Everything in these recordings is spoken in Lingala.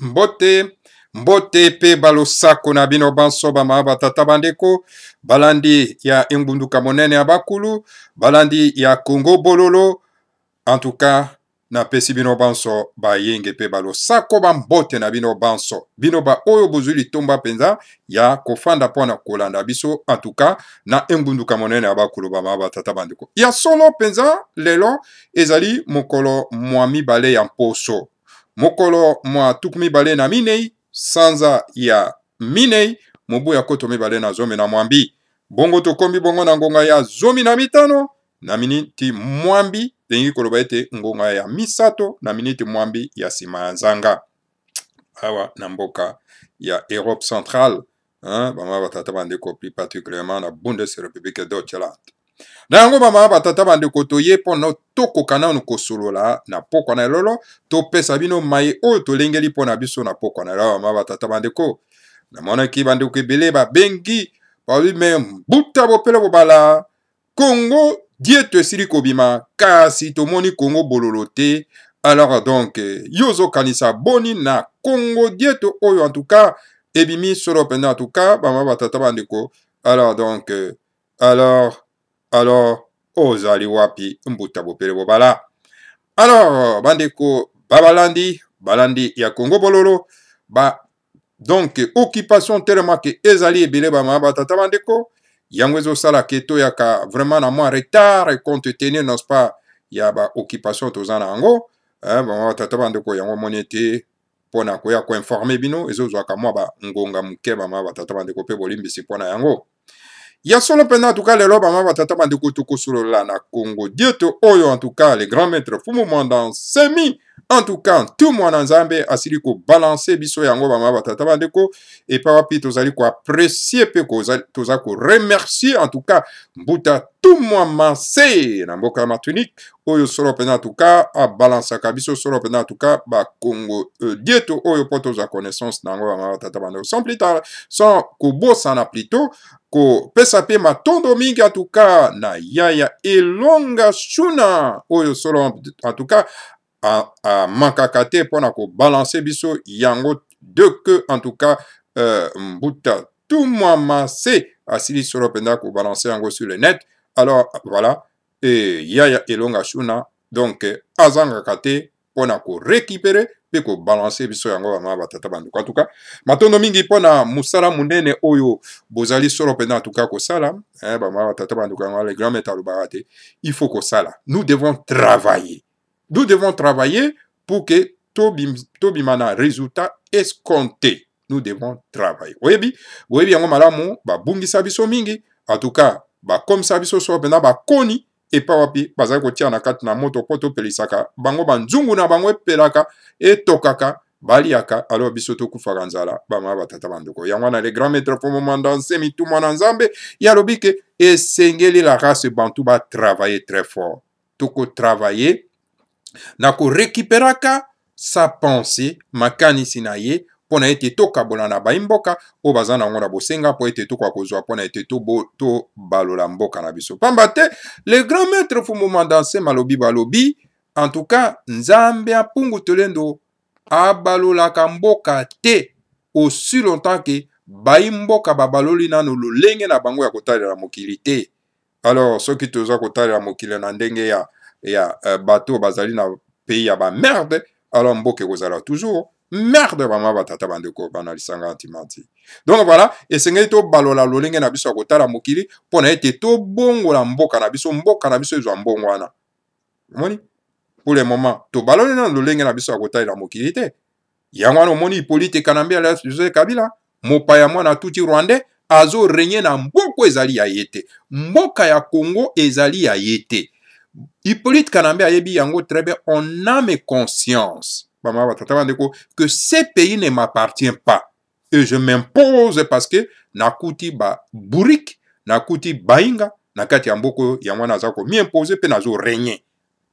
Mbote pe balosako na bino banso bama batata bandeko balandi ya Ngbunduka monene ya bakulu balandi ya Congo bololo en tout cas na pesi bino banso bayenge pe balosako bambote na bino banso bino ba oyo bozwi litomba penza ya kofanda pona kolanda biso en tout cas na Ngbunduka monene ya bakulu bama batata bandeko ya solo penza lelo ezali mokolo mwa mibale ya mposo mokolo mwa tuku mibale na minei sanza ya minei mobu ya koto mibale na zomi na mwambi bongo tokombi bongo na ngonga ya zomi na mitano na miniti mwambi dengi koloba ete ngonga ya misato na miniti mwambi ya sima ya nzanga awa na mboka ya Europe centrale bama batata bandeko plus particulièrement na Bundesrepublik Deutschland na yango bama batata bandeko toye mpono tokoka nanu kosolola na pokwa na lolo topesa bino maye oyo tolengeli mpo na biso na pokwa na lolo bama batata bandeko namonaki bandeko ebele babengi balume mbuta bopele bobala Congo dieto esili kobima kasi tomoni Congo bololo te alors donc yozokanisa boni na Congo dieto oyo en tout cas ebimi solo pena en tout cas bama batata bandeko alors donc alors ozali wapi mbuta bopele bobala alors bandeko balandi ya Congo bololo donc occupation tellement que ezali ebele bama batata bandeko yango ezosala keto yaka vraiment na mwa retard compte tenu n'est-ce pas ya ba occupation toza na yango bama batata bandeko yango moni ete mpona koya koinforme bino ezozwaka mwa ba ngonga muke bama batata bandeko mpe bolimbisi mpona yango ya solo pena en tout cas lelo bama batata bandeko tokosolola na Congo dieto oyo en tout cas les grands maîtres Fumu Mwanda Nsemi en tout cas tout mwana nzambe asili ko balancer biso yango bama batata bandeko et pa wapi tozali ko apprécier pe toza ko remercier en tout cas mbuta tout mwa manse na mboka Martinique oyo solo pena en tout cas a balancer ka biso solo pena en tout cas ba Congo dieto oyo poto za connaissance nango bama batata bandeko sans plus tard sans ko bossa na plutôt ko pesa pe matondo mingi en tout cas na Yaya Elonga Shuna oyo solo en tout cas a mankaka te mpona ko balancer biso yango de que en tout cas mbuta tout mwa mase asili solo penda ko balancer yango sur le net alors voilà et Yaya Elonga Shuna donc azangaka te mpona ko récupérer pe ko balancer biso yango bama batata bandeko en tout cas matondo mingi mpona musala munene oyo bozali solo penda en tout cas kosala bama batata bandeko yango les grands maîtres alobaka te il faut kosala nous devons travailler pour que tobima na résultat escompté nous devons travailler oyebi yango malamu babungisa biso mingi en tout cas bakomisa biso solo penda bakoni epa wapi bazali kotia na kati na moto po topelisaka bango banzungu na bango epelaka etokaka baliaka alors biso tokufaka nzala bama batata bandeko yango wana les grands maîtres Fumu Mwanda Nsemi tu mwana nzambe yalobi ke esengeli la race bantu travailler très fort toko travailler na ko récupéraka sa pensée makanisi na ye pona ete tokabola na baimboka o baza nango na bosenga po ete tokoka kozwa pona ete to balola mboka na biso pamba te le grand maître Fumu Mwanda Nsemi alobi balobi en tout cas nzambe apungu tolendo abalolaka mboka te aussi longtemps que baimboka babaloli nano lolenge na bango ya kotalela mokili te alors soki toza kotalela mokili na ndenge ya bato bazali na pays ya ba merde alors mboka kozala toujours merde bama batata bandeko bana lisanga antimanti donc voilà esengeli to balola lolenge na biso ya kotala mokili mpona ete tobongola mboka na biso ezwa mbongo wana omoni pour le moment tobaloli na lolenge na biso ya kotalela mokili te yango wana omoni Hippolyte Kanambe alias Joseph Kabila mopaya mwana tuti rwandais azo renye na mboka ezali ya ye te mboka ya Congo ezali ya ye te Hippolyte Kanambe ayebi yango très bien on a mes conscience bama batata bandeko que ces pays ne m'appartient pas et je m'impose parce que nakuti ba burik nakuti bainga nakati ya mboko yango naza ko mi imposer pe nazo régner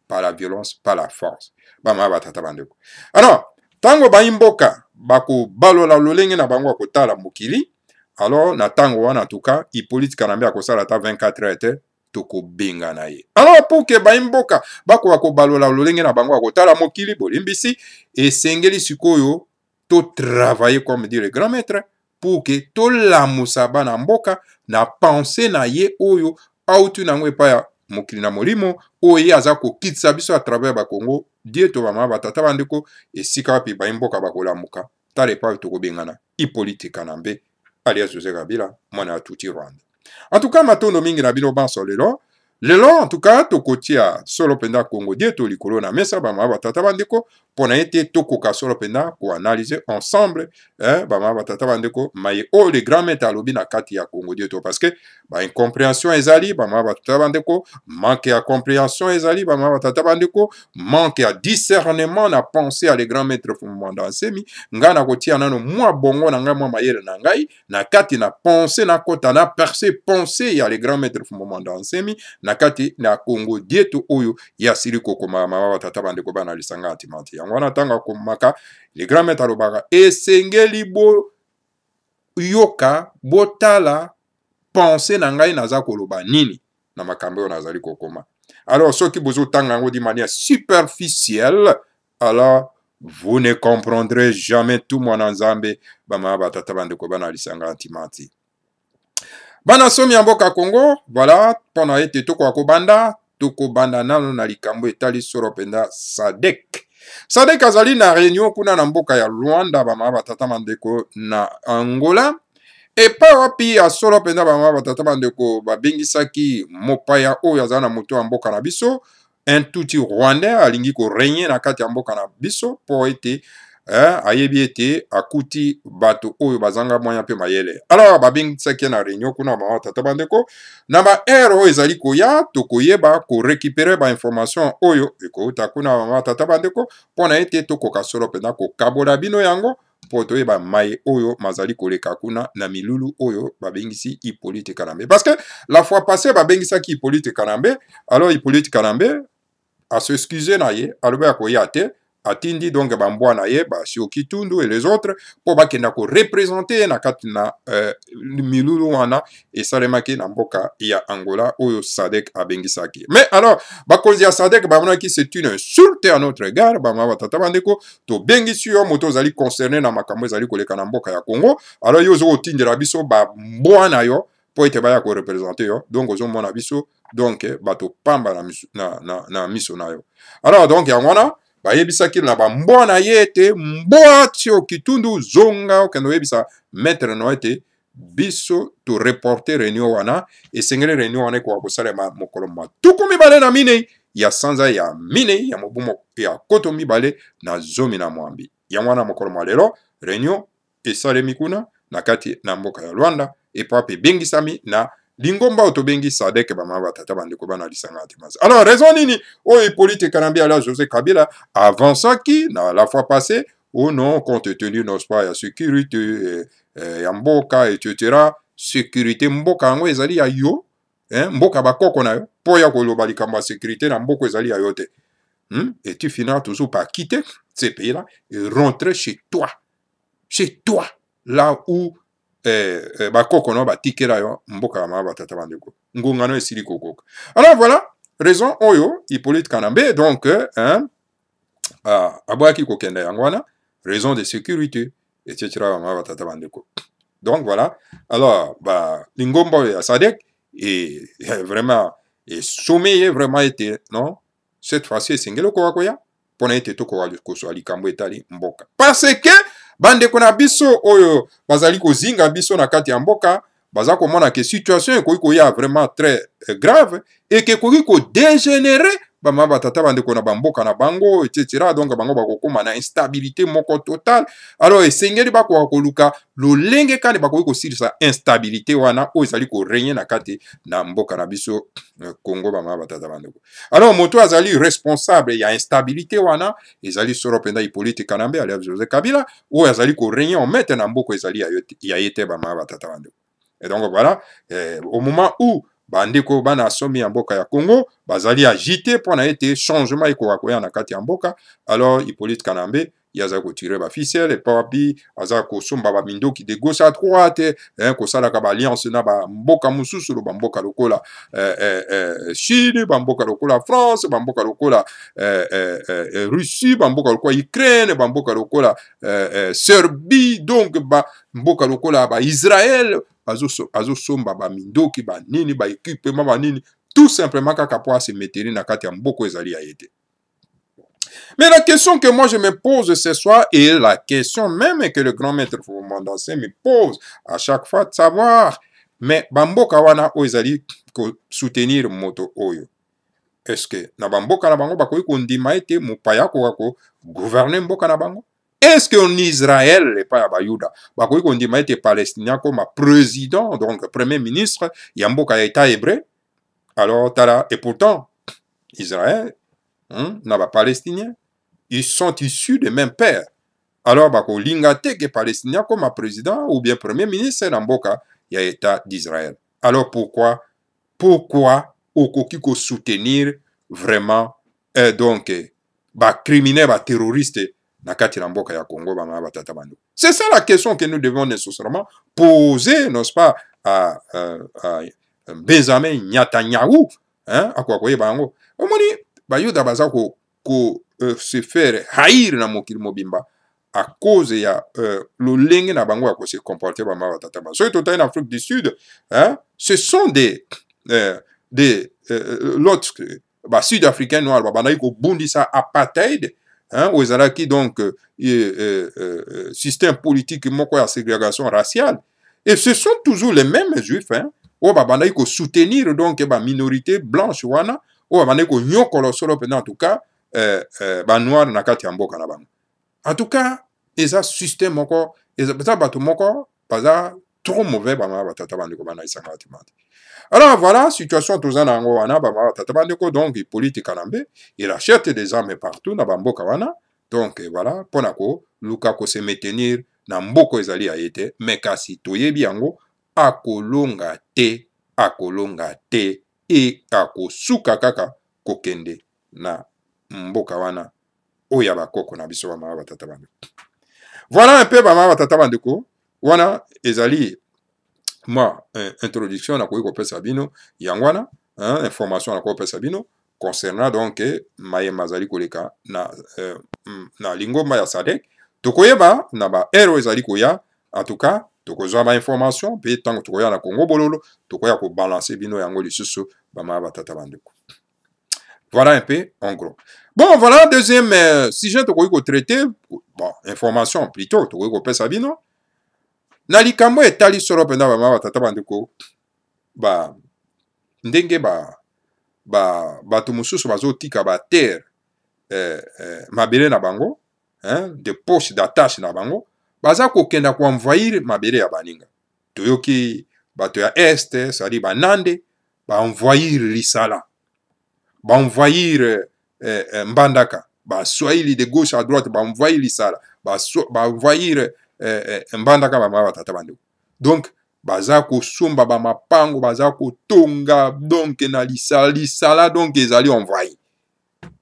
par la violence par la force bama batata bandeko alors tango baimboka bako balola lolenge na bango akotala mokili alors na tango wana en tout cas Hippolyte Kanambe akosala ta 24 heures toko benga na ye alors pour que baimboka bako balola lolenge na bango akotala mokili bolimbisi esengeli sikoyo to travailler comme dit le grand maître pour que to lamusa bana mboka na pensée na ye oyo autu nango epa ya mokili na molimo oyo ye aza kokitisa biso à travers bakongo die to bamama batata bandeko esika wapi baimboka bakolamuka tala epa tokobengana Hippolyte Kanambe alias Joseph Kabila mwana ya tuti Rwanda. En tout cas matondo mingi na bino banso lelo en tout cas tokotia solo penda Congo die to likolo na mesa bamama batata bandeko pona ete tokoka solo penda ko analyser ensemble bamama batata bandeko maye o le grand maître alobi na kati ya Congo die to parce que ba incompréhension ezali bamama batata bandeko manque ya compréhension ezali bamama batata bandeko manque ya discernement na pensée à le grand maître Fumanda Nsemi nga na kotia nano mwa bongo na ngai mwa mayele na ngai na kati na pensée na kota na percée pensée ya le grand maître Fumanda Nsemi na kati na Congo dieto oyo ya sili kokoma mama batata bandeko bana lisanga antimanti yango wana tanga komaka le grand maître alobaka esengeli bo yoka botala pensée na ngai naza koloba nini na makambo nazali kokoma. Alors ceux qui bozo tanga ngo di manière superficielle, alors vous ne comprendrez jamais tout mon nzambe bama batata bandeko bana lisanga antimanti. Bana somi ya mboka Congo, voilà, pona ete toko banda nano na likambo etali soro penda SADC. SADC azali na réunion kuna na mboka ya Rwanda bama batata bandeko na Angola. Epa wapi ya solo penda bama batata bandeko babingisaki mopaya oyo azala na moto ya mboka na biso, un tuti rwandais alingi ko régner na kati ya mboka na biso po ete ayebi ete akuti bato oyo bazanga moya pe mayele. Alors babingisaki na réunion kuna bama batata bandeko na ba ero oyo ezali koya tokoyeba ko récupérer ba information oyo ekouta kuna bama batata bandeko pona ete tokoka solo penda ko kabola bino yango poto eba maye oyo mazali koleka kuna na milulu oyo babengisi Hippolyte Kanambe. Parce que la fois passée babengisaki Hippolyte Kanambe, alors Hippolyte Kanambe a se excuser na ye, alobe akoya te, atindi donc bambwa na ye, Sioki Tundu et les autres, po bakenda ko représenter na kati na milulu wana et salemaki na mboka ya Angola oyo SADC abengisaki. Mais alors, bakonzi ya SADC bamonaki c'est une insulte à notre égard, bama batata bandeko, to bengisi yo moto zali concerné na makambo zali koleka na mboka ya Congo, alors yo zo otindela biso bambwa na yo, po ete baya ko représenter yo, donc ozo mona biso, donc bato pamba na miso na yo. Alors donc ya wana bayebisaki na bambwa na ye ete mbwa Sioki Tundu zonga okendo yebisa maître no ete biso to reporter réunion wana esengeli réunion wana kwa kosalema mokolo matuku mibale na minei ya sanza ya minei ya mobumo ya koto mibale na zomi na mwambi ya wana mokolo malelo réunion esalemi kuna na kati na mboka ya Rwanda epape bengisami na lingomba otobengi SADC bama batata bandeko bana lisanga antimanzi. Alors raison nini o Hippolyte Kanambe ala Joseph Kabila avançaki na la fois passée ou non compte tenu n'est-ce pas ya sécurité ya mboka etc. Sécurité mboka yango ezali ya yo mboka bakoko na yo po ya koloba likambo ya sécurité na mboka ezali ya yo te. Et tu finiras toujours par quitter ces pays-là et rentrer chez toi là où bakoko no batikela yo mboka ma batata bandeko ngongano esili kokoka. Alors voilà raison oyo Hippolyte Kanambe donc abwaki kokenda yango wana raison de sécurité etc. ma batata bandeko. Donc voilà, alors lingomba ya SADC et vraiment et sommeil vraiment été non cette fois-ci singelo ko wakoya pona ete to ko so likambo etali mboka parce que bandeko na biso oyo bazali kozinga biso na kati ya mboka baza komona ke situation ekoki koya vraiment très grave et que ekoki ko dégénérer bama batata bandeko na bamboka na bango etc. Donc bango bakokoma na instabilité moko totale. Alors esengeli bako koluka lolenge kani bakoki kosilisa instabilité wana oyo ezali ko régner na kati na mboka na biso Congo bama batata bandeko. Alors moto azali responsable ya instabilité wana ezali soro penda Hippolyte Kanambe alias Joseph Kabila oyo azali ko régner en maître na mboka ezali ya yete bama batata bandeko. Et donc voilà, au moment où bandeko bana somi ya mboka ya Congo bazali agité pona ete changement eko wakoya na kati ya mboka, alors Hippolyte Kanambe yaza ko tirer ba ficelle et puis aza ko somba ba mindoki de gauche à droite ko sala ka ba alliance na ba mboka mususu ba mboka lokola Chine, ba mboka lokola France, ba mboka lokola Russie, ba mboka lokola Ukraine, ba mboka lokola Serbie, donc ba mboka lokola ba Israël, azo somba ba mindoki ba nini ba équipement ba nini, tout simplement kaka po se mettre na kati ya mboko ezali ya été. Mais la question que moi je me pose ce soir, et la question même que le grand maître Foumandassé me pose à chaque fois, de savoir, mais bamboka wana oizali ko soutenir moto oyo. Est-ce que na bamboka na bango bakoki kondima ete mopaya ko gouverner mboka na bango? Est-ce qu'en Israël, les pa ya bayuda, bakoki kondima ete palestinien comme président, donc premier ministre, ya mboka ya état hébreu? Alors tala, et pourtant, Israël, na ba palestinien, ils sont issus du même père. Alors, bako lingate que palestinien comme président ou bien premier ministre d'Amboka, il y a État d'Israël. Alors, pourquoi okoki ko soutenir vraiment donc ba criminel, ba terroriste na kati na mboka ya Congo ba batata bando. C'est ça la question que nous devons nécessairement poser, n'est-ce pas, à Benjamin Netanyahu, hein, à quoi bango. Omoni ba yuda baza ko se faire haïr na mokili mobimba à cause ya lolenge na bango ya ko se comporter ba batata bando. So tout en Afrique du Sud, hein, ce sont des l'autre sud-africain noir babana ko bundisa apartheid, hein, aux Araki donc système politique moko ya ségrégation raciale, et ce sont toujours les mêmes juifs, hein, o babana ko soutenir donc ba minorité blanche wana, o babana ko nyokolo solo pendant en tout cas ba noir na kati ya mboka na bango. En tout cas, eza système moko, eza bato moko baza trop mauvais ba batata bandi ko bana isanga timati. Alors voilà, situation tozana yango wana ba batata bandi ko, donc politique kanambe, il achète des armes partout na mboka wana. Donc voilà, ponako luka ko se maintenir na mboko ezali ya été, mais kasi toyebi yango akolonga te et akosuka kaka kokende na mboka wana oya bakoko na biso ba batata bandi. Voilà un peu ba batata bandi ko wana ezali moi introduction na ko pesa bino yangwana, hein, information na ko pesa bino concernant donc maye mazali koleka na lingomba ya Sadek. Tokoyeba na ba ero ezali koya, en tout cas tokozwa ba information pe tango tokoya na Congo bololo tokoya ko balancer bino yango lisusu ba batata bandeko. Voilà un peu en gros. Bon, voilà deuxième sujet tokoyi ko traiter, bon information plutôt tokoyi ko pesa bino na likambo etali solo penda ba batata bandeko ba ndenge bato mosusu bazotika ba terre mabele na bango, hein, de poches d'attache na bango, baza kokenda ko envahir mabele ya baninga. Toyoki bato ya este, sali banande, ba envahir Lisala, ba envahir Mbandaka, ba Swahili de gauche à droite, ba envahir Lisala, ba envahir Mbandaka ba batata bando. Donc baza ko somba ba mapango, baza ko tonga donc na Lisala donc ezali envahi.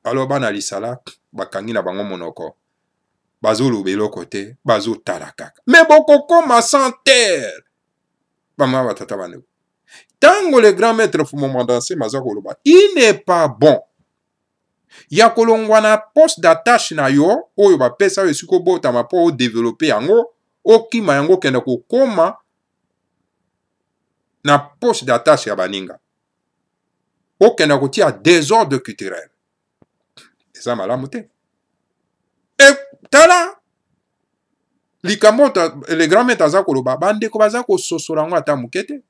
Alors bana Lisala bakangi na bango monoko, bazo lobelo côté, bazo tarakaka. Mais boko koma sans terre. Bama batata bando. Tango le grand maître Foumandassé maza koloba, il n'est pas bon. Ya kolongwa na poste d'attache na yo, oyo ba pesa yo siko bota ma po développer yango, okima yango kenda ko koma na poste d'attache ya baninga. Okenda ko tia désordre culturel. Eza malamu te. Et tala likambo le grand maître aza koloba bande ko baza ko sosola ngo ata mukete.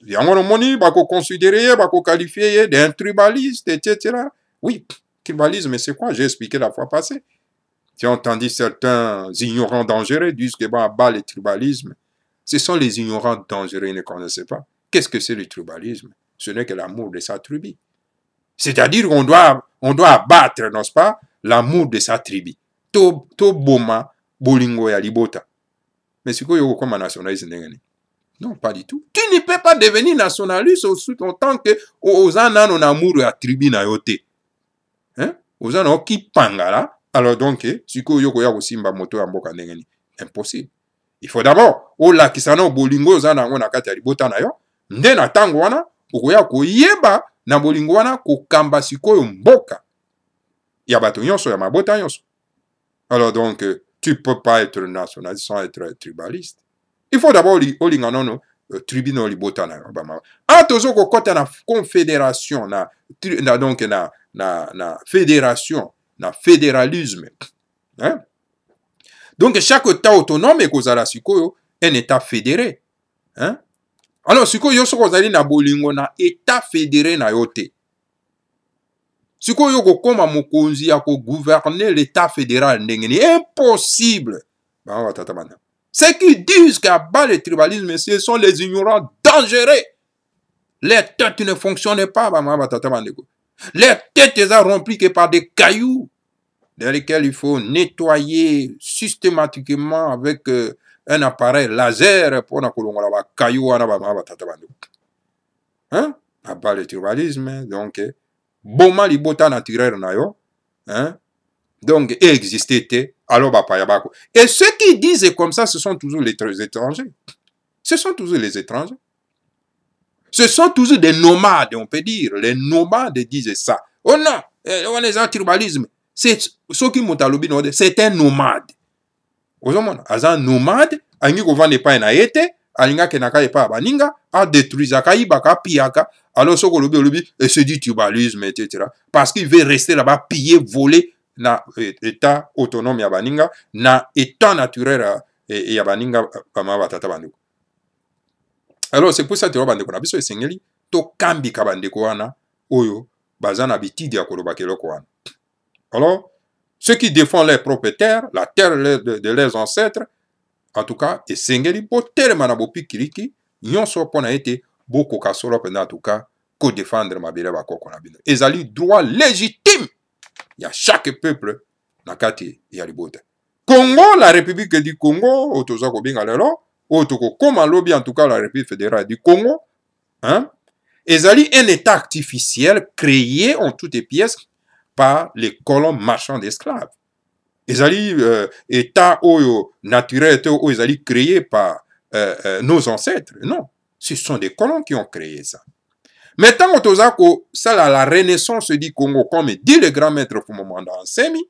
Yango no moni bako considérer, bako qualifier d'un tribaliste, etc. Oui, tribalisme c'est quoi? J'ai expliqué la fois passée. J'ai entendu certains ignorants dangereux disent que bon, bas le tribalisme. Ce sont les ignorants dangereux, ils ne connaissent pas. Qu'est-ce que c'est le tribalisme? Ce n'est que l'amour de sa tribu. C'est-à-dire qu'on doit abattre, n'est-ce pas, l'amour de sa tribu. To boma bolingo ya libota. Mais c'est quoi comme nationaliste? Non, pas du tout. Tu ne peux pas devenir nationaliste aussi longtemps que aux an amour ya tribu na yote. Hein? Aux an qui pangala Alors donc, sikoyo yoko ya kosimba moto ya mboka ndenge nini? Impossible. Il faut d'abord olakisa na bolingo oza nango na kati ya libota na yo, nde na ntango wana okoya koyeba na bolingo wana kokamba sikoyo mboka ya bato nyonso ya mabota nyonso. Alors donc, tu peux pas être nationaliste sans être tribaliste. Il faut d'abord olinga nono tribune libota na yo. Tozo kokota na confédération donc na fédération, na fédéralisme. Hein? Donc chaque État autonome ekozala sikoyo un État fédéré. Hein? Alors sikoyo yoso kozali na bolingo na État fédéré na yote. Sikoyo kokoma mokonzi ya ko gouverner l'État fédéral ndengeni impossible. Ceux qui disent qu'à bas le tribalisme, ce sont les ignorants dangereux. Les têtes ne fonctionnent pas. Les têtes sont remplies que par des cailloux dans lesquels il faut nettoyer systématiquement avec un appareil laser pour na kolongola ba caillou wana ba batataba. Hein? À bas le tribalisme, donc boma libota naturel na yo, hein? Donc existait alors ba payabako. Et ceux qui disent comme ça, ce sont toujours les étrangers. Ce sont toujours les étrangers. Ce sont toujours des nomades, on peut dire. Les nomades disent ça. Oh non, on est en tribalisme. C'est ce qui m'ont c'est un nomade. Vous voyez, un nomade, angi kovane pa na yete, alinga kenaka epa baninga, a détruisa kaibaka piaka, alors ce que lobi et se dit tribalisme, etc. Parce qu'il veut rester là-bas, piller, voler na état autonome ya baninga, na état naturel ya baninga bama batata banduko. Alors c'est pour ça que bandeko na biso esengeli to kambi ka bandeko wana oyo bazana bitidi ya koloba keloko wana. Alors, ceux qui défendent leurs propres terres, la terre de leurs ancêtres, en tout cas, et sengeli po telema na bopi kiriki, nyonso pona ete boko kasolo pena en tout cas, ko défendre mabele bakoko na bino. Ezali droit légitime. Il y a chaque peuple na kati ya libota. Congo, la République du Congo, otoza ko binga lelo, otoko koma lobi en tout cas la République fédérale du Congo, hein? Ezali un état artificiel créé en toutes pièces par les colons marchands d'esclaves. Ezali état oyo naturel oyo ezali créé par nos ancêtres. Non, ce sont des colons qui ont créé ça. Maintenant, otozako ça la renaissance du Congo, comme dit le grand maître Fumamanda Nsemi,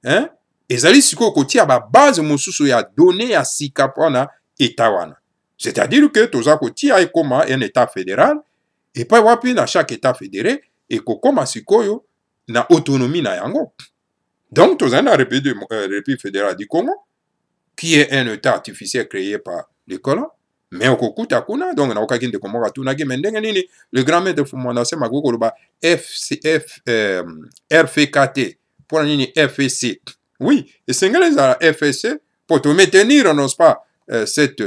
hein? Ezali siko kotia ba base mosusu ya donné ya sikapona état wana. C'est-à-dire que tozako tia ekoma un état fédéral et pas wapi na chaque état fédéré et kokoma sikoyo na autonomie na yango. Donc, tu as la République fédérale du Congo, qui est un état artificiel créé par les colons, mais au Kokuta Kuna, donc on a aucun de Komora Tunagi Mendenganini, le grand maître de Fumandase Magokoloba, RFKT, pour la ligne FSC. Oui, et c'est la FSC, pour te maintenir, n'est-ce pas, cette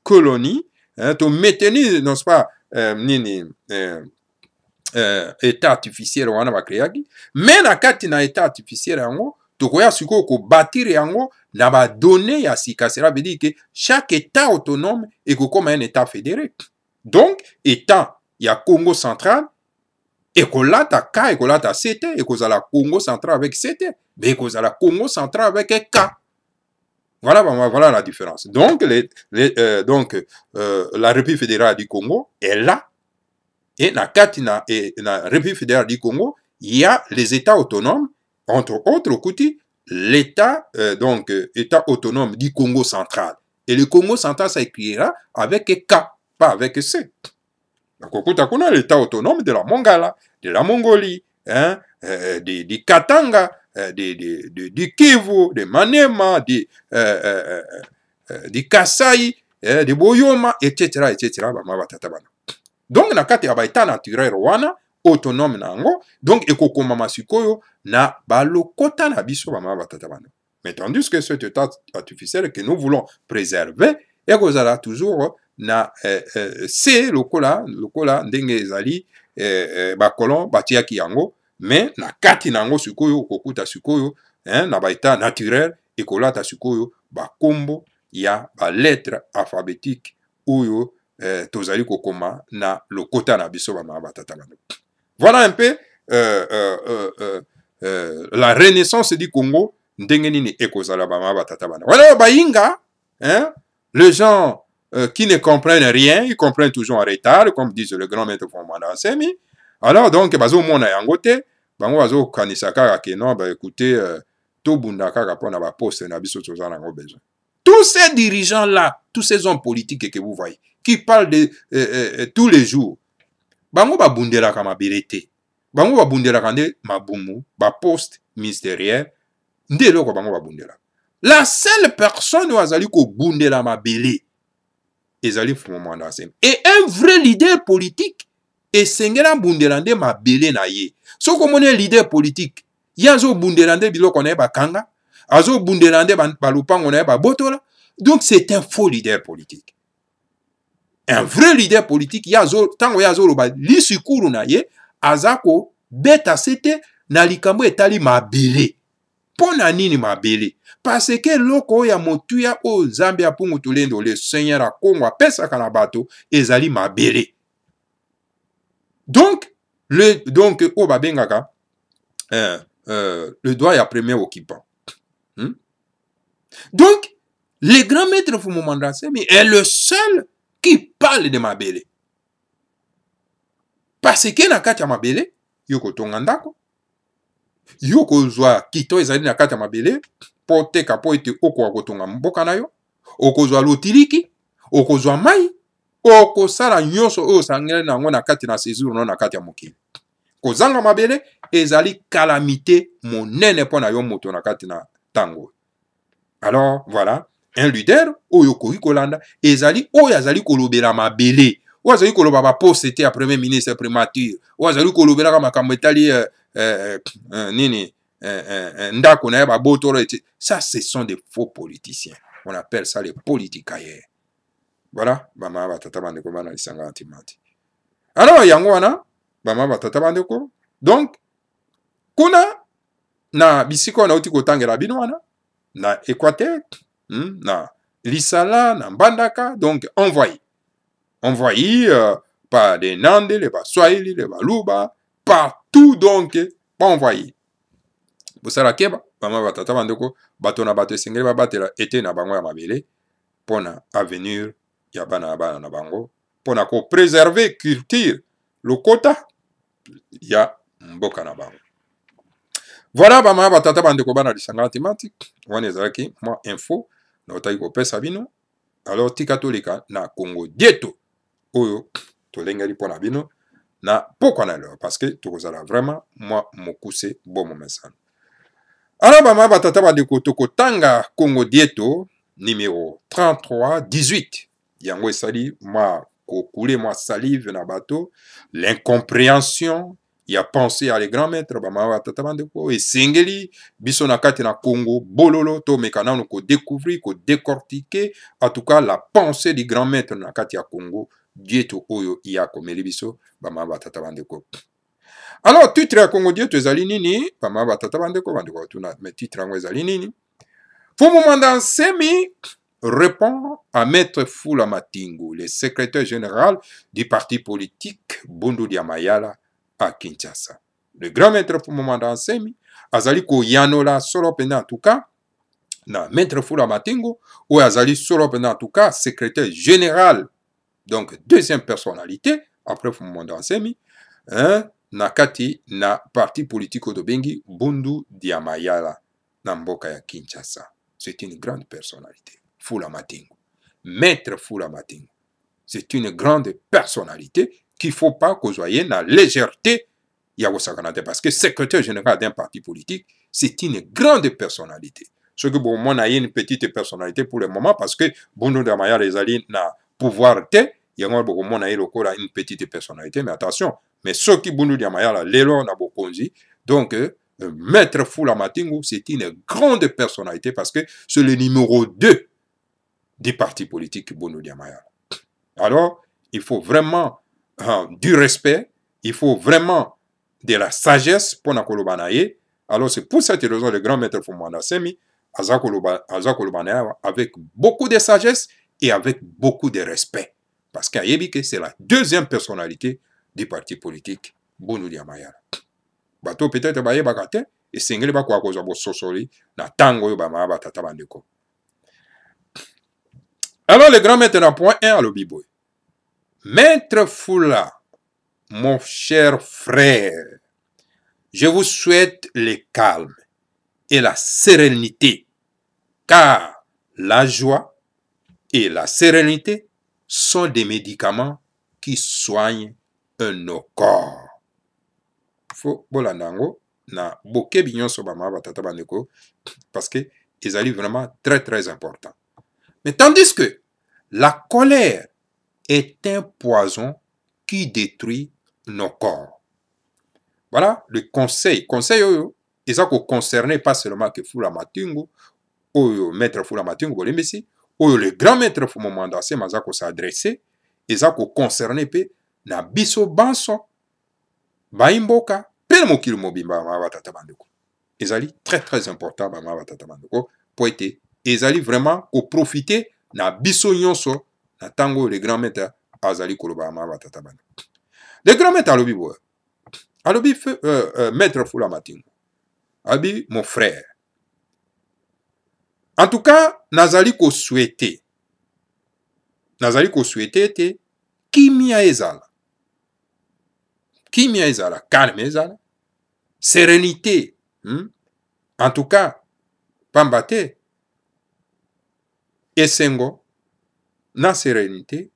colonie, te maintenir, n'est-ce pas, état artificiel wana ba créaki, mais na kati na état artificiel yango tokoya siko ko bâtir yango na ba données ya sika, cela veut dire que chaque état autonome est comme un état fédéré. Donc état ya Congo central ekolata ka ekolata CT ekozala Congo central avec CT, mais ekozala Congo central avec K. Voilà la différence. Donc la République fédérale du Congo est là. Et na République fédérale du Congo, il y a les États autonomes, entre autres, l'État, État autonome du Congo central. Et le Congo central, ça écrira avec K, pas avec C. Donc, on a l'État autonome de la Mongala, de la Mongolie, hein, du Katanga, du Kivu, de Manema, du Kasai, de Boyoma, etc., etc. Donc, na kati ya baita naturel wana, autonome na ngo, donc ekokoma masikoyo na balokota na biso bama batata bana. Mais tandis que cet état artificiel que nous voulons préserver, ekozala toujours na c'est lokola ndenge ezali bakolon batiaki yango, mais na kati nango sikoyo kokuta sikoyo, hein, na baita naturel ekolata sikoyo bakombo ya ba lettre alphabétique oyo tozali kokoma na lokota na biso ba batata bana. Voilà un peu la renaissance du Congo, ndenge nini ekozala bama batata bana. Voilà bayinga, hein, les gens qui ne comprennent rien, ils comprennent toujours en retard, comme disent le grand maître Fumanda Nsemi. Alors donc bazo mona yango te, bango bazo kanisa kaka ke non, bah écoutez, to bunda kaka pona ba poste na biso tozana ngo besoin. Tous ces dirigeants là, tous ces hommes politiques que vous voyez, qui parlent de tous les jours, bango ba bundela ka mabele te. Bango ba bundela ka nde mabumu, ba poste ministériel, nde eloko bango ba bundela. La seule personne azali ko bundela mabele ezali Fumanda Nsemi. Et un vrai leader politique esengela bundela nde mabele na ye. So komone leader politique, yazo bundela nde biloko na ye bakanga, azo bundela nde balupango na ye babotola. Donc c'est un faux leader politique. Un vrai leader politique, tango yazo loba lisikuru na ye, azako beta sete na likambo etali mabele. Pona nini mabele? Parce que loko ya motuya o Nzambe apungu tulendo le Seigneur a Kongo apesa kanabato ezali mabele. Donc o babengaka le droit ya premier occupant. Donc le grand maître Fumanda Nsemi est le seul qui parle de mabele. Parce que na kati ya mabele yoko tonga ndako, yoko zwa kito ezali na kati ya mabele po teka po ete oko kotonga mboka na yo, oko zwa lotiliki, oko zwa mai, oko sala nyonso oyo sangela nango na kati na séjour no na kati ya mokili. Kozanga mabele ezali calamité monene po na yo moto na kati na tango. Alors voilà, un leader oyo koki kolanda ezali oyo azali kolobela mabele, oyo azali koloba ba poste te ya premier ministre primature, oyo azali kolobela ka makambo etali nini ndako na ye babotolo ete. Ça ce sont des faux politiciens. On appelle ça les politicaires. Voilà, bama batata bandeko bana lisanga antimati. Alors yango wana bama batata bandeko, donc kuna na bisiko na uti kotangela bino wana na Équateur, na Lisala, na Mbandaka, donc envoyé par des Nande, les Baswahili, les Baluba, partout donc envoyé. Bosala keba, bama batata bandeko, bato na bato esengeli babatela ete na bango ya mabele pona avenir ya bana na bango, pona ko préserver culture lokota ya mboka na bango. Voilà bama batata bandeko bana lisanga antimati, wana ezalaki moi info na otaki kopesa bino. Alors tika toleka na Congo dieto oyo tolengeli pona bino na pokwa na lelo, parce que tokozala vraiment moi mokuse bomo mesana. Alors bama batata bandeko tokotanga Congo dieto numéro 33-18. Yango esali moi kokule moi salive na bato, l'incompréhension. Il a pensé à les grands maîtres, et singeli, biso na kati na Congo, bololo, to mekana no ko découvrir, ko décortiquer, en tout cas la pensée du grand maître na kati ya Congo, dieto oyo iya komeli biso, bama batata bandeko. Alors, titre ya Congo dieto ezali nini, bama batata bandeko, bandeko tuna, mais titre yango ezali nini. Fumanda Nsemi répond à Maître Fula Matingu, le secrétaire général du parti politique Bundu dia Mayala, à Kinshasa. Le grand maître Fumanda Nsemi azali ko yanola solo pena en tout cas na maître Fula Matingu ou azali solo pena en tout cas secrétaire général, donc deuxième personnalité après Fumanda Nsemi, na kati na parti politique de bengi Bundu dia Mayala na mboka ya Kinshasa. C'est une grande personnalité, Fula Matingu, maître Fula Matingu. C'est une grande personnalité qu'il ne faut pas que vous soyez dans la légèreté, parce que secrétaire général d'un parti politique, c'est une grande personnalité. Ce que bon, moi, j'ai une petite personnalité pour le moment, parce que Bundu dia Mayala les alliés na pouvoir te, il y a une petite personnalité, mais attention, mais ceux qui Bundu dia Mayala, l'élo na bokonzi, donc, Maître Fula Matingu, c'est une grande personnalité, parce que c'est le numéro 2 du parti politique Bundu dia Mayala. Alors, il faut vraiment du respect, il faut vraiment de la sagesse pour na kolobanaye. Alors c'est pour cette raison le grand maître Fumanda Nsemi azakolobanaya avec beaucoup de sagesse et avec beaucoup de respect, parce qu'ayebi que c'est la deuxième personnalité du parti politique Bundu dia Mayala. Bato peut-être baye bakate, esengeli bakoka kozwa bososoli na ntango oyo bamama batata bandeko. Alors le grand maître na point 1 alobi boye: Maître Fula, mon cher frère, je vous souhaite le calme et la sérénité, car la joie et la sérénité sont des médicaments qui soignent nos corps. Faut bolandango na bokebi nyonso bamama batata bandeko, parce que ezali vraiment très très important. Mais tandis que la colère est un poison qui détruit nos corps. Voilà le conseil. Conseil oyo, eza ko concerner pas seulement que Fula Matungu, oyo maître Fula Matungu bolembisi, oyo le grand maître Fumo Mwandase maza ko s'adresser, eza ko concerner pe na biso banso, baimboka, pe mokili mobimba bamama batata bandeko. Ezali très très important bamama batata bandeko, po ete ezali vraiment ko profiter na biso nyonso na tango le grand maître azali koloba bamama batata bandeko. Le grand maître alobi boye, alobi maître Fula Matungu, alobi mon frère. En tout cas, nazali ko souhaiter te kimia ezala. Kimia ezala, calme ezala, sérénité. En tout cas, pambate, esengo, na sérénité,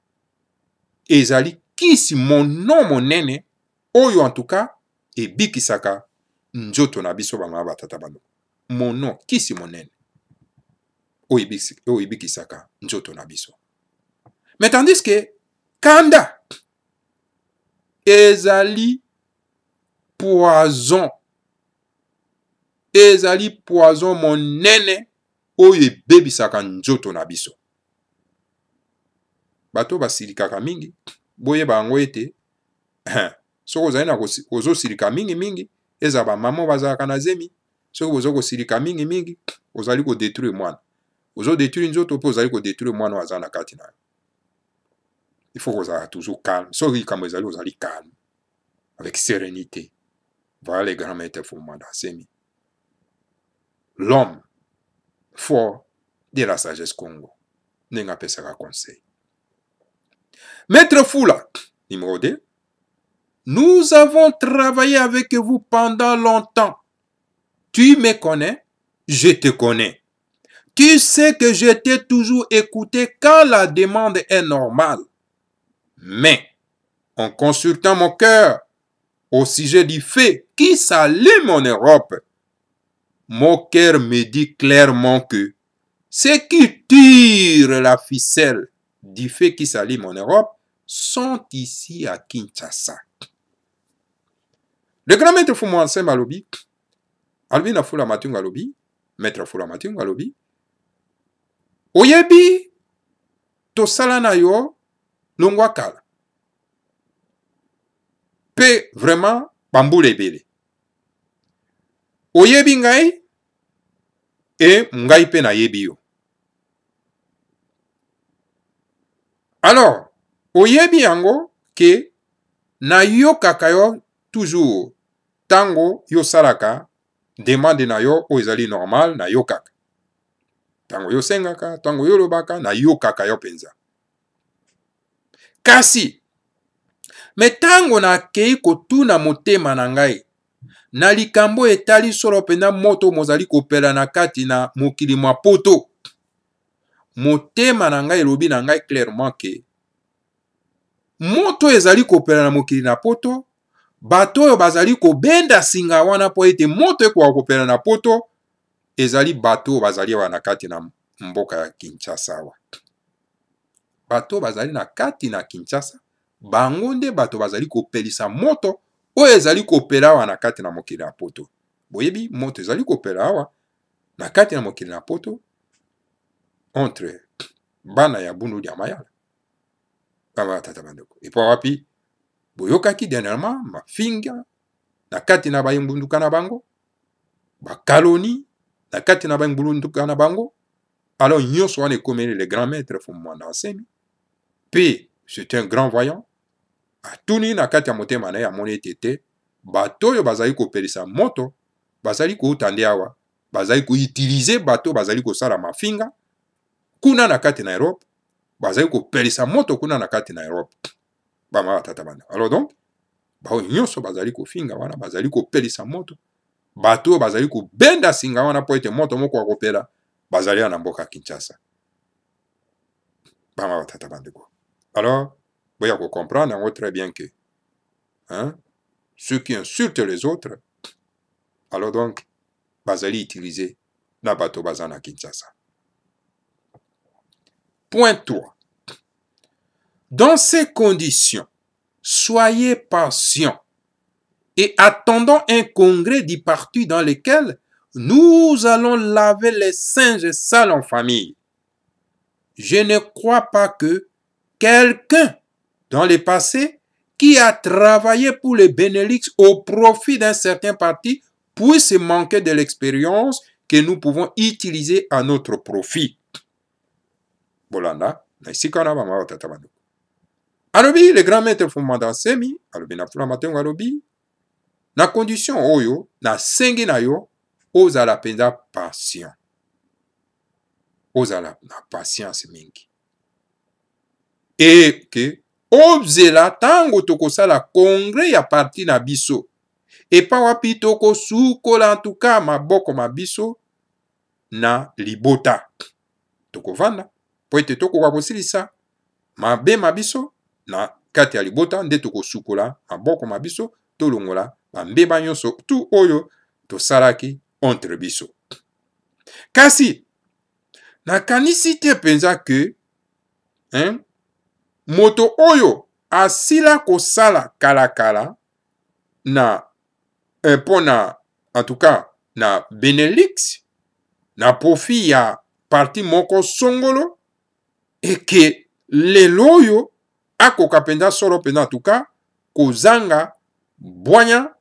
ezali kisi mono monene, oyo en tout cas, ebikisaka nzoto na biso bamama batata bando. Mono, kisi monene, oyo ebikisaka nzoto na biso. Mais tandis que, kanda, ezali poison. Ezali poison monene oyo ebebisaka nzoto na biso. Bato basilikaka mingi, boye bango ete, soko ozali na kozosilika mingi mingi, eza ba mama bazalaka na zemi, soko ozo kosilika mingi mingi, ozali ko détruire mwana. Ozo détruire nzoto po ozali ko détruire mwana waza na kati na. Il faut qu'on soit toujours calme. Soki comme ozali calme, avec sérénité. Voilà les grands maîtres Fumo Mwandase. L'homme fort de la sagesse Congo. Nenga pesaka conseil. Maître Fula, numéro 2. Nous avons travaillé avec vous pendant longtemps. Tu me connais, je te connais. Tu sais que je t'ai toujours écouté quand la demande est normale. Mais, en consultant mon cœur au sujet du fait qui s'allume en Europe, mon cœur me dit clairement que ceux qui tirent la ficelle du fait qui s'allume en Europe sont ici à Kinshasa. Le grand maître Fumo Mwandase alobi, alobi na Fula Matungu alobi, maître Fula Matungu alobi, oyebi tosala na yo longwa kala. Pe vraiment bambula ebele. Oyebi ngai e ngai pe na yebi yo. Alors, oyebi yango ke na yo kaka yo toujours tango yo salaka demande na yo o ezali normal na yo kaka. Tango yo sengaka, tango yo lobaka na yo kaka yo penza. Kasi me tango na kei kotuna motema na ngai, na likambo etali solo pena moto mozali kopela na kati na mokili mwa poto. Motema na ngai elobi na ngai clairement ke moto ezali kopela na mokili na poto, bato oyo bazali kobenda singa wana po ete moto ekoka kopela na poto, ezali bato bazali wana kati na mboka ya Kinshasa wa. Bato bazali na kati na Kinshasa, bango nde bato bazali kopelisa moto oyo ezali kopela awa na kati na mokili na poto. Boyebi moto ezali kopela awa na kati na mokili na poto entre bana ya Bundu ya Mayala. Baba tata bandeko. Et puis wapi boyokaki dernièrement mafinga na kati na bayimbunduka na bango, bakaloni na kati na bayimbunduka na bango. Alors nyonso wana ekomeli le grand maître Fumo Mwandase. Puis c'est un grand voyant. Atuni na kati ya motema na ye amoni ete te bato oyo bazali kopelisa moto bazali koutande awa bazali koutilize bato bazali kosala mafinga kuna na kati na Europe, bazali kopelisa moto kuna na kati na Europe bama batata banda. Alors donc bao nyonso bazali kofinga wana bazali kopelisa moto bato bazali kobenda singa wana po ete moto moko akopela bazali na mboka Kinshasa bama batata bandeko. Alors boya ko comprendre yango très bien que hein, ceux qui insultent les autres, alors donc bazali utilisé na bato bazana Kinshasa. Point 3. Dans ces conditions, soyez patients et attendons un congrès du parti dans lequel nous allons laver les singes sales en famille. Je ne crois pas que quelqu'un dans le passé qui a travaillé pour le Benelux au profit d'un certain parti puisse manquer de l'expérience que nous pouvons utiliser à notre profit. Bolanda, alobi le grand maître Fumanda Nsemi, alobi na fula matengo alobi, na condition oyo, na sengi na yo, ozala penza patient. Ozala na patience mingi. Et que, obzela tango tokosala congrès ya parti na biso. Et pa wapi toko sukola en tout cas maboko mabiso na libota. Toko vanda. Po ete toko wakosilisa mabe mabiso na kati ya libota nde toko sukola maboko mabiso tolongola bambeba nyonso tu oyo tosalaki entre biso. Kasi nakanisi te penza ke moto oyo asila kosala kalakala na pona en tout cas na Benelux na profit ya parti moko songolo et que lelo oyo akoka penza solo penza en tout cas kozanga bwanya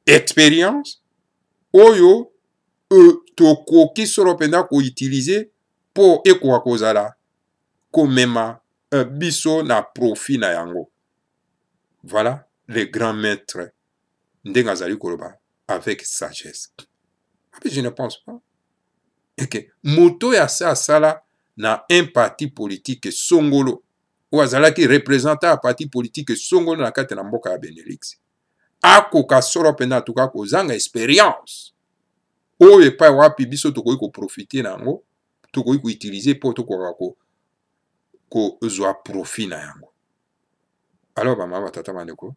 expérience oyo tokoki solo penza ko utiliser po ekoka kozala komema biso na profit na yango. Voilà le grand maître ndenga zali koloba avec sagesse. Mais je ne pense pas. Et que moto ya sa sala na un parti politique songolo ou azalaki représentant à parti politique songolo na kati na mboka ya Benelux. Akoka solo pena tuka kozanga expérience. Oyo epai wapi biso tokoki ko profiter nango, tokoki ko utiliser po tokoka ko zwa profit na yango. Alors ba mama tata maneko.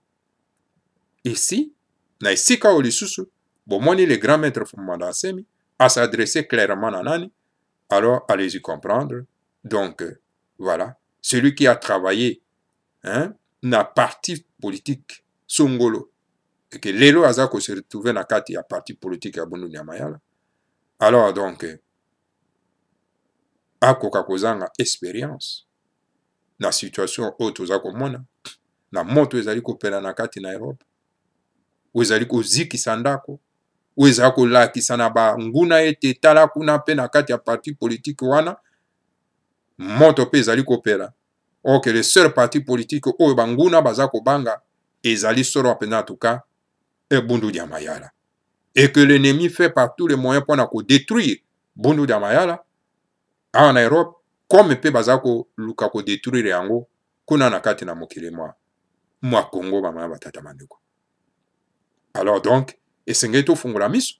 Ici, na esika o lisusu, bomoni le grand maître Fumanda Nsemi à s'adresser clairement à nani. Alors allez-y comprendre. Donc voilà, celui qui a travaillé na parti politique songolo et que lelo azako se retrouver na kati ya parti politique ya Bundu Nyamayala. Alors donc akoka kozanga expérience na situation oyo toza komona na moto ezali kopela na kati na Europe oyo ezali kozikisa ndako oyo ezali kolakisa na banguna ete tala kuna mpe na kati ya parti politique wana moto mpe ezali kopela or que le seul parti politique oyo banguna baza kobanga ezali solo mpenza en tout cas Bundu Nyamayala et que l'ennemi fait par tous les moyens pour na détruire Bundu Nyamayala en Europe comme pe bazako luka ko détruire yango kuna na kati na mokili mwa Congo ba batata mandeko. Alors donc esengeli tofungola miso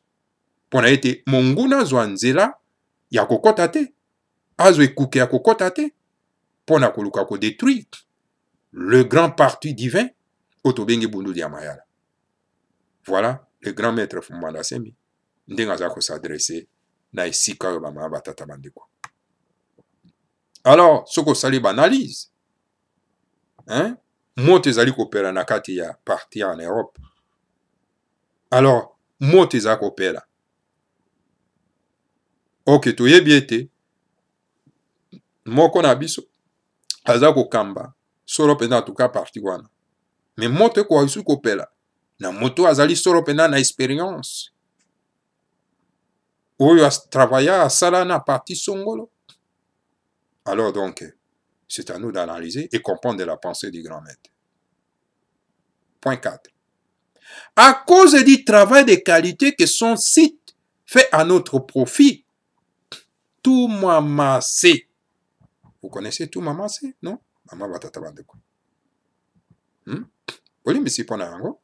pona ete monguna zwa nzela ya kokota te azo ekuke ya kokota te pona koluka ko détruire le grand parti divin otobengi Bundu Nyamayala. Voilà le grand maître Fumanda Nsemi ndenga za ko s'adresser na esika yo ba batata mandeko. Alors, ce que ça analyse, moto ezali kopela na kati ya parti en Europe. Alors, moto ezali kopela. Ok, toyebi ete moko na biso aza kokamba solo pena en tout cas parti wana. Mais moto ko isu kopela na moto azali solo pena na expérience. Oyo a travaillé à sala na parti songolo. Alors donc, c'est à nous d'analyser et comprendre la pensée du grand maître. Point 4. À cause du travail de qualité que son site fait à notre profit. Toumamassé. Vous connaissez Toumamassé, non? Maman batata bandeko. Oli misi pona yango.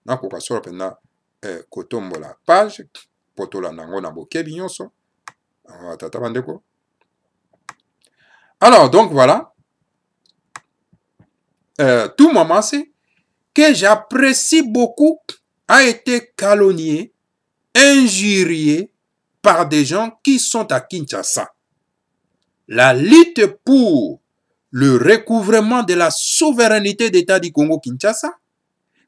Na koka solo pena kotombo la page. Potola nango na bokebi nyonso. Maman batata bandeko. Alors, donc voilà. Toumamassé, que j'apprécie beaucoup, a été calomnié, injurié par des gens qui sont à Kinshasa. La lutte pour le recouvrement de la souveraineté d'État du Congo-Kinshasa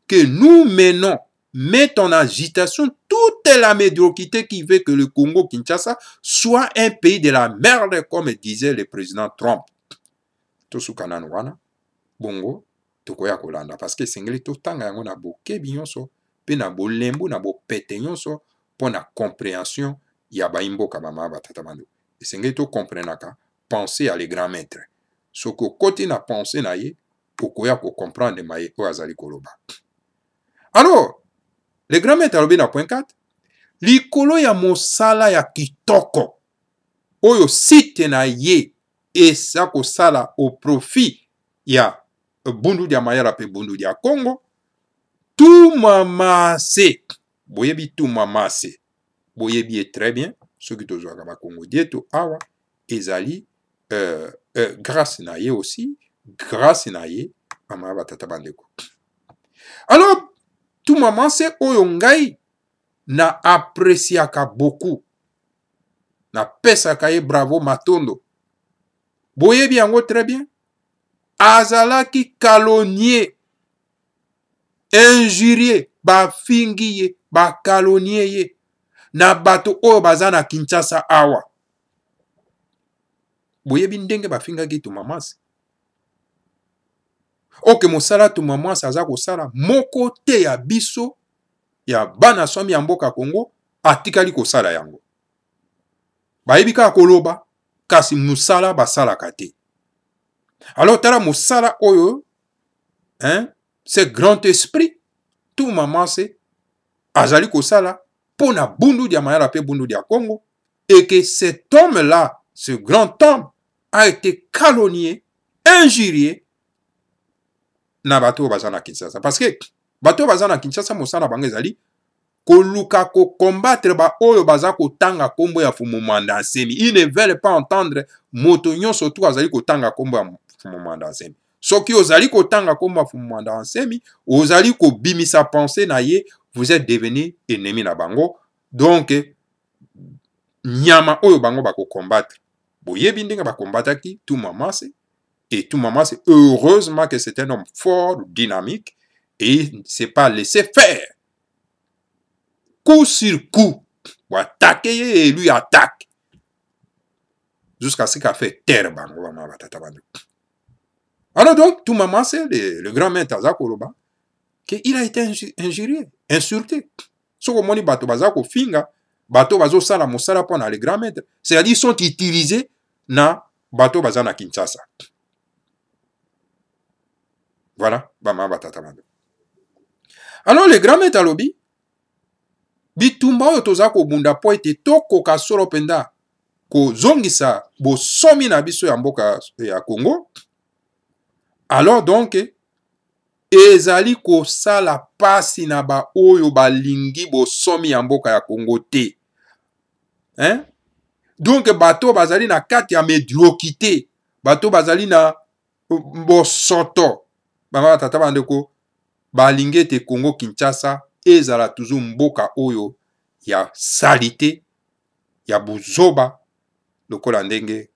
que nous menons met en agitation toute la médiocrité qui veut que le Congo-Kinshasa soit un pays de la merde, comme disait le président Trump. Tosukanan wana, bongo, tokoya kolanda, parce que sengeli totanga yango na bokebi nyonso, pe na bolembu na bopete nyonso, pour na compréhension ya baimboka mama batata bando. Sengeli to comprenaka, penser à les grands maîtres. Soko koti na penser na ye, okoya ko comprendre maye o azali koloba. Alors, les grands maîtres alobi na point 4, likolo ya mosala ya kitoko, oyo site na ye, esa kosala au profit ya bundu dia mayala pe bundu dia Congo, Toumamassé, boyebi Toumamassé, boyebi est très bien, ceux qui tozwaka ba Congo dieto awa, ezali grâce na ye aussi, grâce na ye, mama batata bandeko. Alors, Toumamassé oyo ngai na appréciaka beaucoup, na pesaka ye bravo matondo, boyebi yango très bien, azalaki calomnier, injurier, bafingi ye, bakalomnier ye, na bato oyo baza na Kinshasa awa. Boyebi ndenge bafingaki Toumamassé. Oke mosala Toumamassé aza kosala moko te ya biso ya bana somi ya mboka Congo atikali kosala yango. Bayebi kaka koloba kasi musala basalaka te. Alors tala mosala oyo, ce grand esprit Toumamassé azali kosala pona bundu dia mayala pe bundu dia Congo, et que cet homme-là, ce grand homme, a été calomnié, injurié na bato bazana Kinshasa. Parce que bato bazana Kinshasa mosala bango ezali koluka ko combattre ba oyo baza kotanga kombo ya Fumumanda Nsemi. Ils ne veulent pas entendre moto nyonso tu azali kotanga kombo ya Fumumanda Nsemi. Soki ozali kotanga kombo ya Fumumanda Nsemi, ozali ko bimisa pensée na ye, vous êtes devenu ennemi na bango. Donc nyama oyo bango bako combattre. Boyebi ndenge ba combataki Toumamassé. Et Toumamassé, heureusement que c'est un homme fort, dynamique, et il ne s'est pas laissé faire. Coup sur coup, pour attaquer, et lui attaque. Jusqu'à ce qu'il a fait terre. Alors donc, Toumamassé, le grand maître Azakoloba, qu'il a été injurié, insulté. Ce que moni bato bazako finga, bato bazo sala mosala pona le grand maître, c'est-à-dire ils sont utilisés na bato bazana Kinshasa. Voilà, bama batata bando. Alors le grand maître alobi, bitumba oyo tozako bunda po ete tokoka solo penda ko zongisa bo somi na biso ya mboka ya Congo. Alors donc ezali ko sala pasi na ba oyo balingi bo somi ya mboka ya Congo te. Hein? Donc bato bazali na kati ya médiocrité, bato bazali na bosoto. Bama tata bandeko balingi te Congo Kinshasa ezala toujours mboka oyo ya salité, ya buzoba, lokola ndenge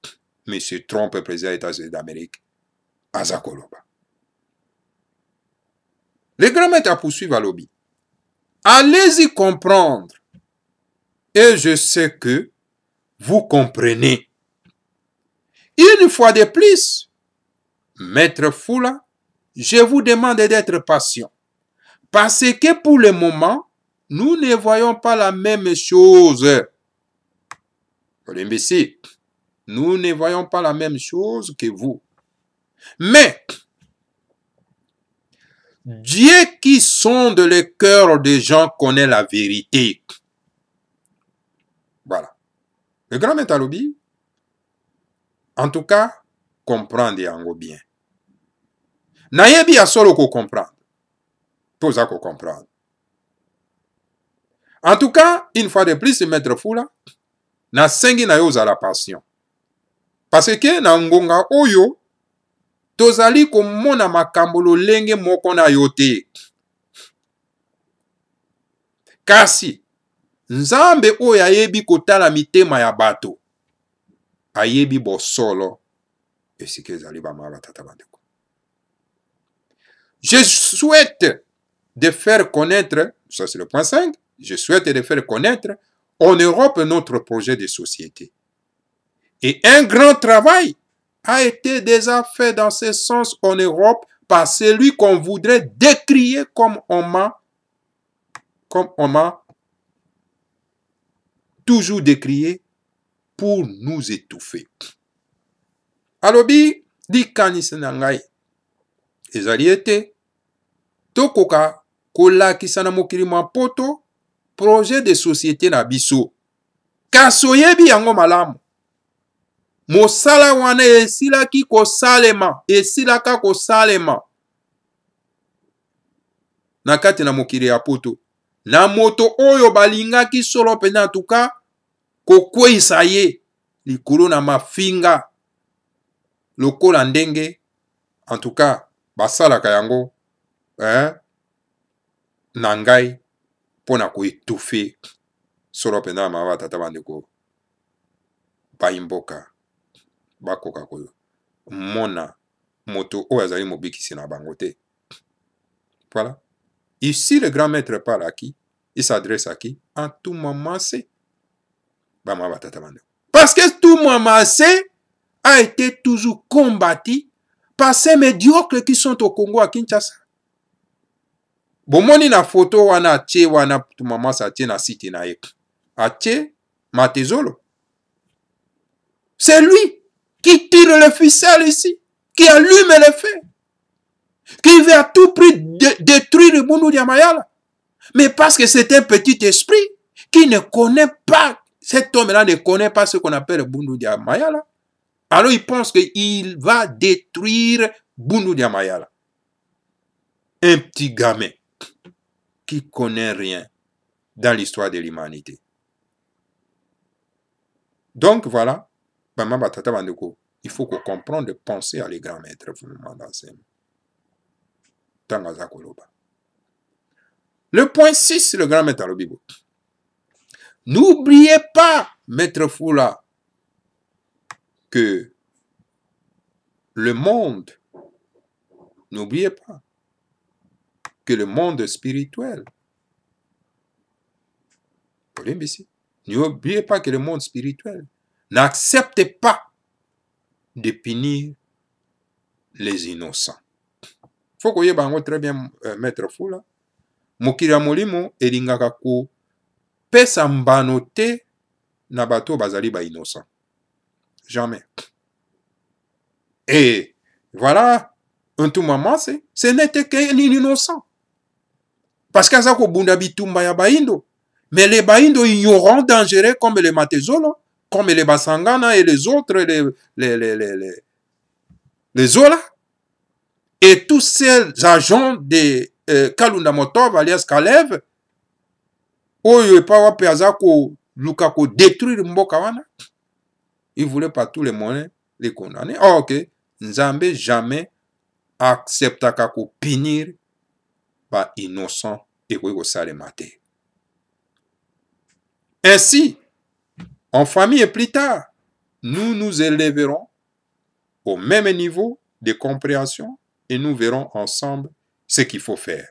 Monsieur Trump, président des États-Unis d'Amérique, azakoloba. Le grand maître a poursuivi à lobby. Allez-y comprendre. Et je sais que vous comprenez. Une fois de plus, Maître Fula, je vous demande d'être patient. Parce que pour le moment, nous ne voyons pas la même chose. L'imbécile, nous ne voyons pas la même chose que vous. Mais, Dieu qui sonde le cœur des gens connaît la vérité. Voilà. Le grand maître alobi, en tout cas, comprendre yango bien. Nayebi a solo ko comprendre. Toza ko comprendre. En tout cas, une fois de plus, maître Fula, na sengi na yo la passion. Parce que na ngonga oyo, tozali komona makambo lolenge moko na yo te. Kasi, Nzambe oyo ayebi kotala mitema ya bato, ayebi bosolo, esike ezali bamala tata bandeko. Je souhaite de faire connaître, ça c'est le point 5, je souhaite de faire connaître en Europe notre projet de société. Et un grand travail a été déjà fait dans ce sens en Europe par celui qu'on voudrait décrier comme on m'a toujours décrié pour nous étouffer. Alobi di kanisi na ngai ezali ete tokoka kolakisa na mokili mwa poto projet de société na biso. Kasi oyebi yango malamu. Mosala wana esilaki kosalema, esilaka kosalema. Na kati na mokili ya poto. Na moto oyo balingaki solo pena en tout cas kokweisa ye likolo na mafinga lokola ndenge en tout cas basalaka yango na ngai pona ko étouffer solo pena mawa tata bandeko baimboka bakoka ko mona moto oyo azali mobikisi na bango te. Voilà. Ici, le grand maître parle à qui? Il s'adresse à qui? En tout moment, c'est. Parce que tout moment, c'est a été toujours combattu par ces médiocres qui sont au Congo à Kinshasa. Bomoni na photo wana tche wana tout moment ça tient na site na ek. Ache Matezolo. C'est lui qui tire le ficelle ici, qui allume le feu, qui veut à tout prix détruire le Bundu Mayala. Mais parce que c'est un petit esprit qui ne connaît pas, cet homme-là ne connaît pas ce qu'on appelle le Bundu Mayala. Alors il pense qu'il va détruire Bundu Mayala. Un petit gamin qui connaît rien dans l'histoire de l'humanité. Donc voilà, il faut qu'on comprenne de penser à les grands maîtres. Le point 6, le grand maître Alobibo. N'oubliez pas, maître Fula, que le monde, n'oubliez pas que le monde spirituel, n'oubliez pas que le monde spirituel n'accepte pas de punir les innocents. Faut qu'on y ait très bien, maître Fula. Mokili ya molimo elingaka ko pesa mbano te na bato bazali ba innocent. Jamais. Et voilà, en tout moment, ce n'était qu'un innocent. Parce qu'à ça ko bunda bitumba ya baindo. Mais les baindo ignorants, dangereux comme les Matezolo, comme les Basangana et les autres, les Zola, et tous ces agents de Kalunda Motov alias Kalev, oyo epawa pe azako luka ko détruire mboka wana. Il voulait par tous les moyens les condamner. Oh, ok, Nzambe jamais acceptaka ko punir par innocent et ko salemate. Ainsi, en famille et plus tard, nous nous élèverons au même niveau de compréhension et nous verrons ensemble ce qu'il faut faire.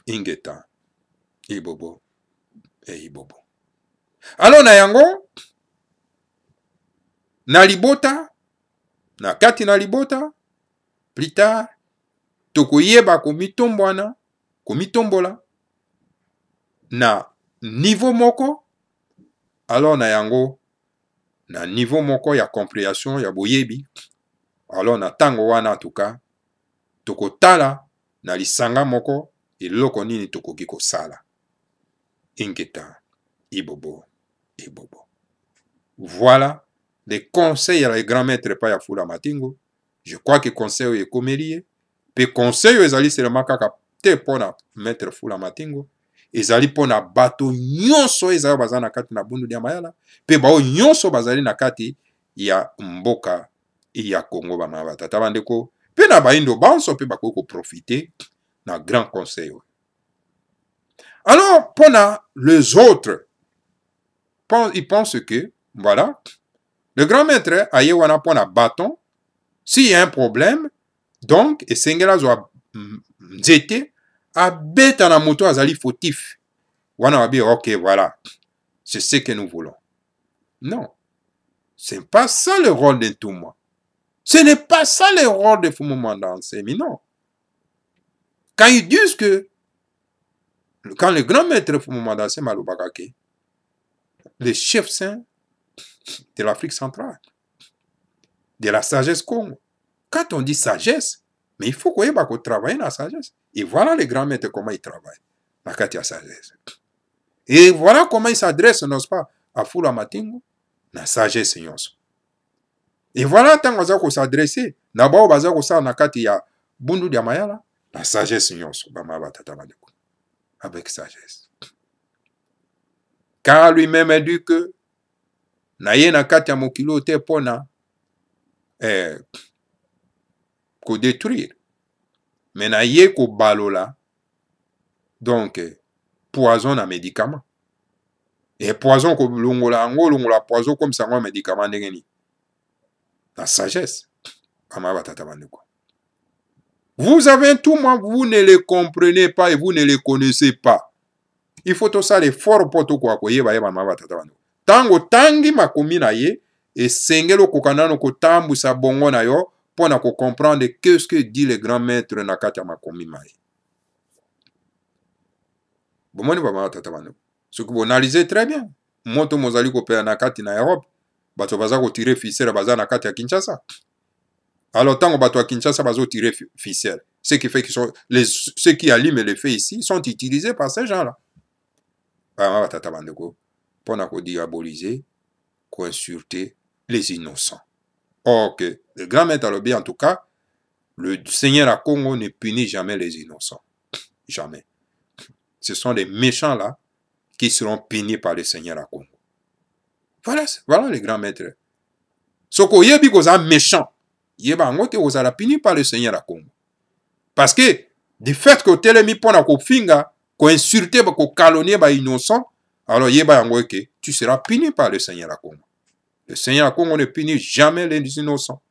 Ingeta, Ibobo et Ibobo. Alors, na yango, na libota, na kati na libota, plus tard, tokoyeba komitombola, na niveau moko, alors na yango, na niveau moko ya compréhension, ya boyebi, alors na tango wana en tout cas, tokotala, na lisanga moko eloko nini tokoki kosala. Ingeta ibobo ibobo. Voilà les conseils à la grand maître pa ya Fula Matingo. Je crois que conseil est komelie. Pe conseil ezali seulement kaka te pona maître Fula Matingo. Ezali pona bato nyonso ezali bazali na kati na bundu ya mayala. Pe bao nyonso bazali na kati ya mboka ya Congo ba batata bandeko. Pe na baindo banso pe bako profiter na grand conseil. Alors pona les autres, ils pensent que voilà, le grand maître a wana pona bâton. S'il y a un problème, donc et sengela zo nzete a beta na moto azali fautif. Wana wabi ok voilà, c'est ce que nous voulons. Non, c'est pas ça le rôle de tout moi. Ce n'est pas ça le rôle de Fumumanda Nsemi, non. Quand ils disent que quand le grand maître Fumumanda Nsemi Alubakake, le chef saint de l'Afrique centrale, de la sagesse Congo. Quand on dit sagesse, mais il faut qu'on ait travailler dans la sagesse. Et voilà les grands maîtres comment ils travaillent. La Katia sagesse. Et voilà comment ils s'adressent, n'est-ce pas, à Fula Matingo, la sagesse. Et voilà tant qu'on s'adresser, d'abord on s'adresse na kati ya bundu dia mayala, la sagesse avec sagesse. Car lui-même a dit que na ye na kati ya mokilo te pona ko détruire. Mais na ye ko balola donc poison na médicament. Et poison ko longola longola poison comme ça un médicament ndengeni. La sagesse. Vous avez tout moi, vous ne le comprenez pas et vous ne le connaissez pas. Il faut tout ça les fort poto kwa ko yeba yeba mama batata bando. Tango tangi makomi na ye et sengelo kokanano ko tambu sa bongo na yo pona ko comprendre qu'est-ce que dit le grand maître na kati ya makomi mai. Bomoni ba mama batata bando. Ce que vous analysez très bien. Moto mozali ko pe na kati na Europe, bato baza ko tirer ficelle baza na kati ya Kinshasa. Alors tango bato ya Kinshasa bazo tirer ficelle. Ce qui fait que ceux qui allument le feu ici sont utilisés par ces gens-là. Pour diaboliser, pour insulter les innocents. Or que le grand maître Alobi, en tout cas, le Seigneur à Congo ne punit jamais les innocents. Jamais. Ce sont les méchants là qui seront punis par le Seigneur à Congo. Voilà les grands maîtres. Soko yebi koza méchant. Yeba ngote ozala puni par le Seigneur à Congo. Parce que du fait que telemi pona ko finga, ko insulter, ko calomnier ba innocent, alors yeba yango que tu seras puni par le Seigneur à Congo. Le Seigneur à Congo ne punit jamais les innocents.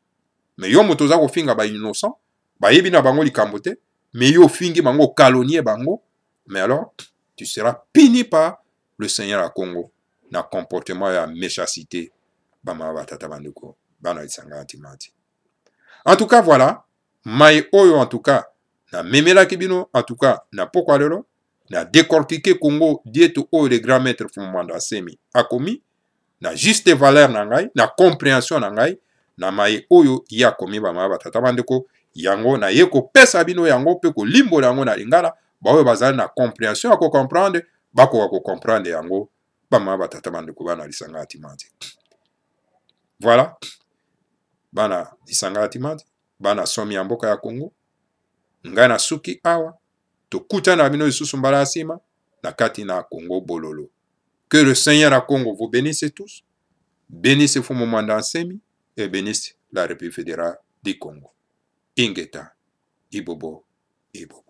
Mais yo motoza ko finga ba innocent, ba yebi na bango likambote, mais yo fingi bango calomnier bango, mais alors tu seras puni par le Seigneur à Congo. Na comportement ya méchanceté, bama batata banduko, bana isanga antimati. En tout cas voilà, mai oyo en tout cas na memela kibino, en tout cas na pokwa lelo, na décortiquer Congo dieto oyo le grand maître Fumumanda Nsemi a commis, na juste valeur na ngai, na compréhension na ngai, na mai oyo ya komi bama batata bandeko, yango na ye ko pesa bino yango pe ko limbola yango na lingala, ba oyo bazali na compréhension ako comprendre, bako ko comprendre yango, bama batata bandeko bana lisanga atimandi. Voilà. Bana lisanga atimandi, bana somi ya mboka ya Congo, ngai na suki awa, tokuta na bino lisusu mbala asima, na kati na Congo bololo. Que le Seigneur à Congo vous bénisse tous, bénisse Fumumanda Nsemi, et bénisse la République fédérale du Congo. Ingeta, Ibobo, Ibobo.